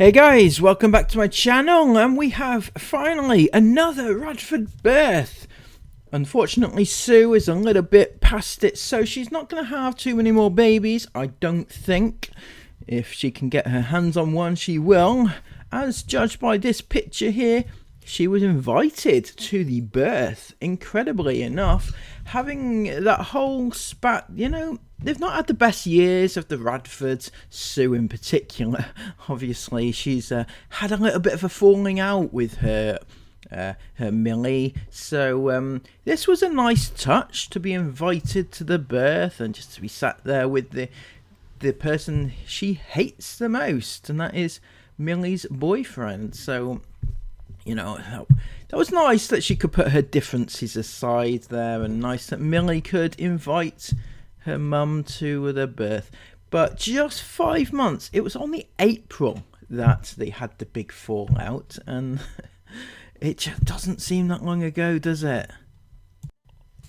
Hey guys, welcome back to my channel, and we have finally another Radford birth. Unfortunately, Sue is a little bit past it, so she's not going to have too many more babies, I don't think. If she can get her hands on one, she will. As judged by this picture here, she was invited to the birth, incredibly enough. Having that whole spat, you know, they've not had the best years of the Radfords, Sue in particular. Obviously, she's had a little bit of a falling out with her Millie. So this was a nice touch to be invited to the birth and just to be sat there with the person she hates the most, and that is Millie's boyfriend. So, you know, that was nice that she could put her differences aside there, and nice that Millie could invite her mum to the birth. But just 5 months, it was only April that they had the big fallout, and it just doesn't seem that long ago, does it?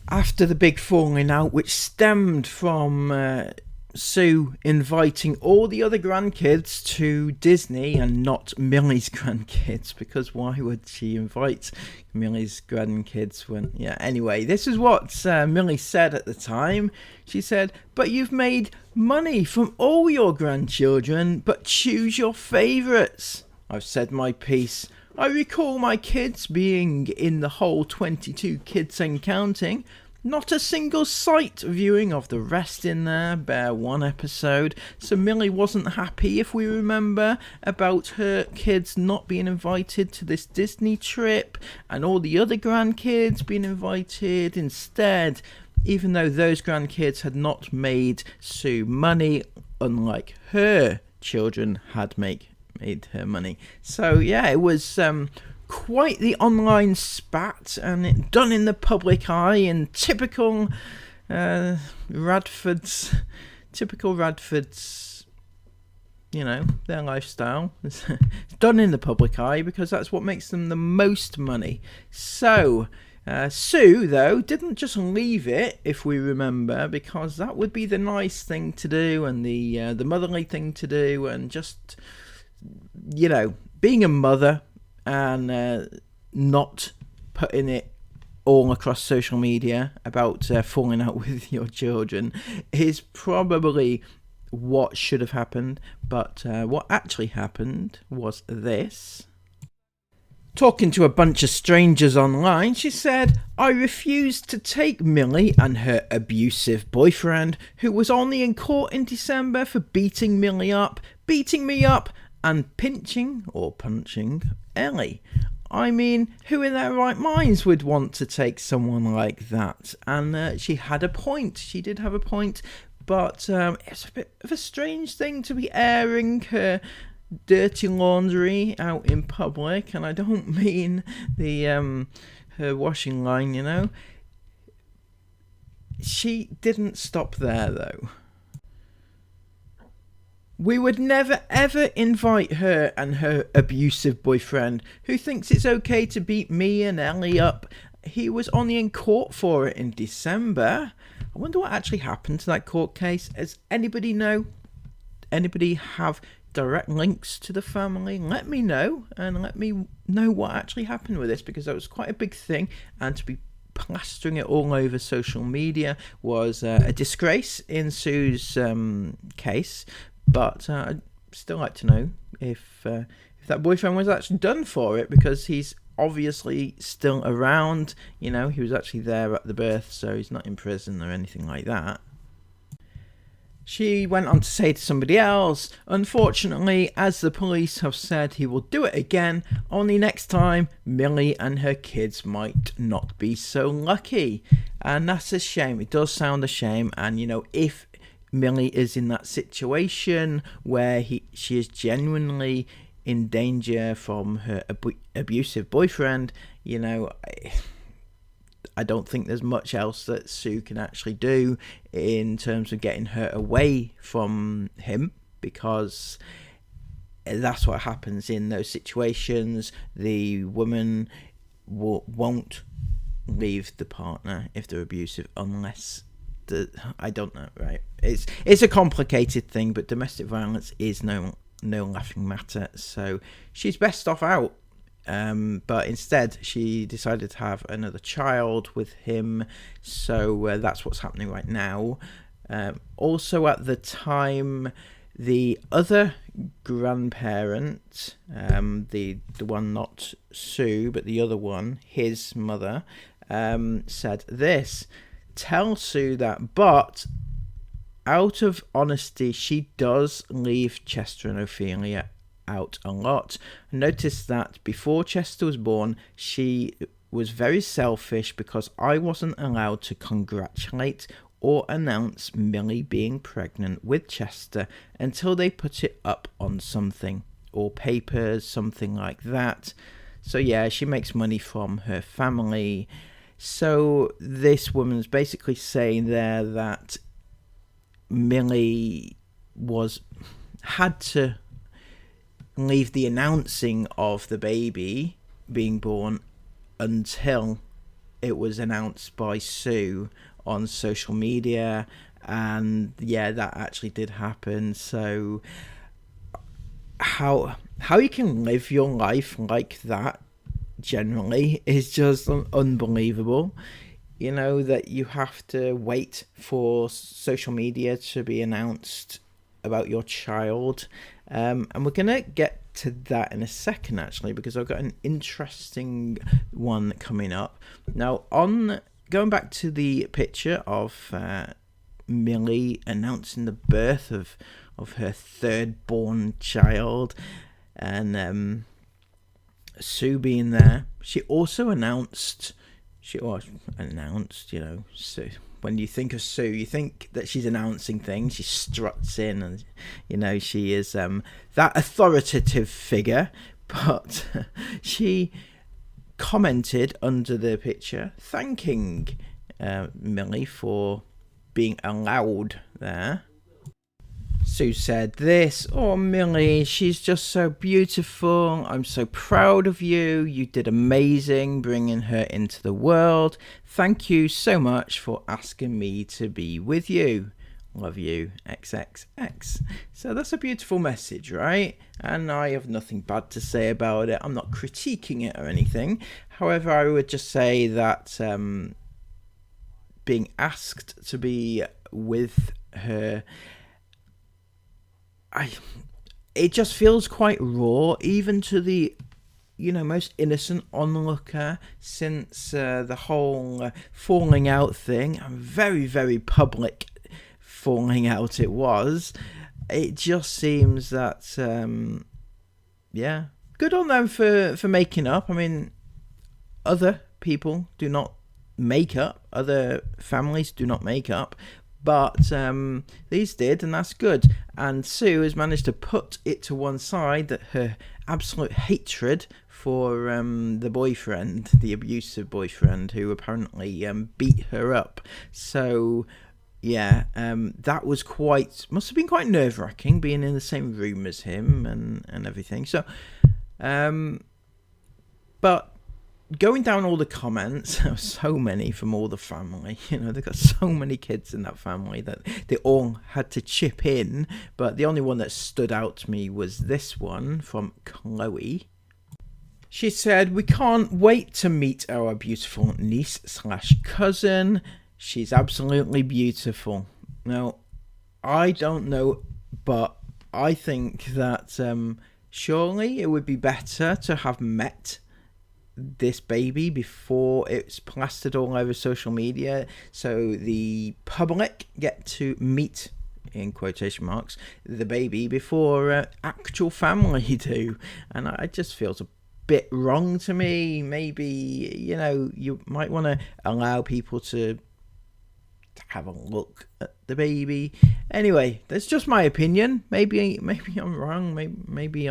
After the big falling out, which stemmed from Sue inviting all the other grandkids to Disney and not Millie's grandkids, because why would she invite Millie's grandkids when... Yeah, anyway, this is what Millie said at the time. She said, "But you've made money from all your grandchildren, but choose your favourites. I've said my piece. I recall my kids being in the whole 22 kids and counting. Not a single sight viewing of the rest in there, bare one episode." So Millie wasn't happy, if we remember, about her kids not being invited to this Disney trip and all the other grandkids being invited instead, even though those grandkids had not made Sue money, unlike her children had made her money. So yeah, it was quite the online spat, and it done in the public eye in typical Radfords, you know, their lifestyle. It's done in the public eye because that's what makes them the most money. So Sue, though, didn't just leave it, if we remember, because that would be the nice thing to do and the motherly thing to do, and just, you know, being a mother and not putting it all across social media about falling out with your children is probably what should have happened. But what actually happened was this. Talking to a bunch of strangers online, she said, "I refused to take Millie and her abusive boyfriend, who was only in court in December for beating me up, and pinching or punching Ellie. I mean, who in their right minds would want to take someone like that?" And she had a point. She did have a point, but it's a bit of a strange thing to be airing her dirty laundry out in public, and I don't mean the her washing line, you know. She didn't stop there, though. "We would never ever invite her and her abusive boyfriend, who thinks it's okay to beat me and Ellie up. He was only in court for it in December." I wonder what actually happened to that court case. Does anybody know? Anybody have direct links to the family? Let me know, and let me know what actually happened with this, because that was quite a big thing, and to be plastering it all over social media was a disgrace in Sue's case. But I'd still like to know if that boyfriend was actually done for it, because he's obviously still around. You know, he was actually there at the birth, so he's not in prison or anything like that. She went on to say to somebody else, "Unfortunately, as the police have said, he will do it again, only next time Millie and her kids might not be so lucky." And that's a shame. It does sound a shame. And, you know, if Millie is in that situation where she is genuinely in danger from her abusive boyfriend, you know, I don't think there's much else that Sue can actually do in terms of getting her away from him, because that's what happens in those situations. The woman won't leave the partner if they're abusive, unless I don't know, right? It's a complicated thing, but domestic violence is no no laughing matter. So she's best off out. But instead, she decided to have another child with him. So that's what's happening right now. Also, at the time, the other grandparent, the one not Sue, but the other one, his mother, said this: tell Sue that, but out of honesty, she does leave Chester and Ophelia out a lot. Notice that before Chester was born, she was very selfish because I wasn't allowed to congratulate or announce Millie being pregnant with Chester until they put it up on something, or papers, something like that. So yeah, she makes money from her family. So this woman's basically saying there that Millie had to leave the announcing of the baby being born until it was announced by Sue on social media, and yeah, that actually did happen. So how you can live your life like that generally is just unbelievable. You know, that you have to wait for social media to be announced about your child. And we're going to get to that in a second, actually, because I've got an interesting one coming up. Now, going back to the picture of Millie announcing the birth of her third born child, and Sue being there, she also announced... you know, Sue. When you think of Sue, you think that she's announcing things. She struts in, and you know, she is that authoritative figure. But she commented under the picture, thanking Millie for being allowed there. Sue said this: "Oh, Millie, she's just so beautiful. I'm so proud of you. You did amazing bringing her into the world. Thank you so much for asking me to be with you. Love you, XXX." So that's a beautiful message, right? And I have nothing bad to say about it. I'm not critiquing it or anything. However, I would just say that being asked to be with her, it just feels quite raw, even to the, you know, most innocent onlooker, since the whole falling out thing, and very, very public falling out it was. It just seems that, yeah, good on them for making up. I mean, other people do not make up, other families do not make up, but these did, and that's good. And Sue has managed to put it to one side that her absolute hatred for the boyfriend, the abusive boyfriend, who apparently beat her up. So yeah, that was must have been quite nerve-wracking, being in the same room as him and everything. So, but going down all the comments, there were so many from all the family. You know, they've got so many kids in that family that they all had to chip in. But the only one that stood out to me was this one from Chloe. She said, "We can't wait to meet our beautiful niece/cousin. She's absolutely beautiful." Now, I don't know, but I think that surely it would be better to have met this baby before it's plastered all over social media, so the public get to meet, in quotation marks, the baby before actual family do. And I just feels a bit wrong to me. Maybe, you know, you might want to allow people to have a look at the baby. Anyway, that's just my opinion. Maybe I'm wrong. Maybe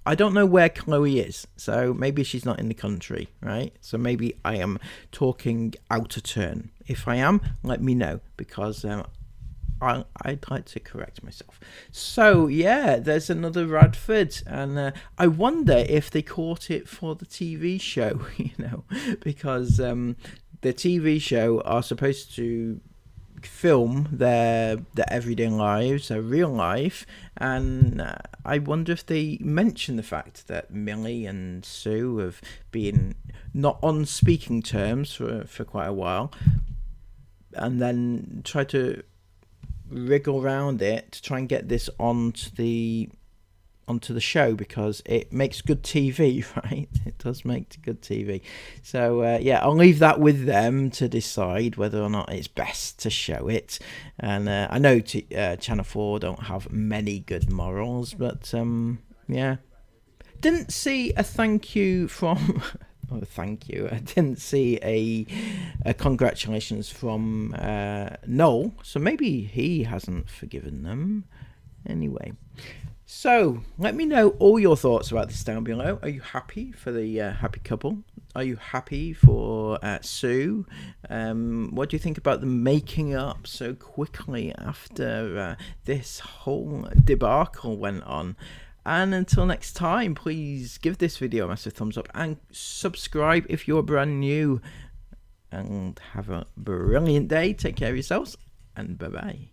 I don't know where Chloe is, so maybe she's not in the country, right? So maybe I am talking out of turn. If I am, let me know, because I'd like to correct myself. So yeah, there's another Radford, and I wonder if they caught it for the TV show, you know, because the TV show are supposed to film their everyday lives, their real life, and I wonder if they mention the fact that Millie and Sue have been not on speaking terms for quite a while, and then try to wriggle around it to try and get this onto the show, because it makes good TV, right? It does make good TV. So yeah, I'll leave that with them to decide whether or not it's best to show it. And I know Channel 4 don't have many good morals, but yeah, didn't see a thank you from oh, thank you. I didn't see a congratulations from Noel, so maybe he hasn't forgiven them. Anyway, so let me know all your thoughts about this down below. Are you happy for the happy couple? Are you happy for Sue? What do you think about them making up so quickly after this whole debacle went on? And until next time, please give this video a massive thumbs up and subscribe if you're brand new. And have a brilliant day. Take care of yourselves, and bye-bye.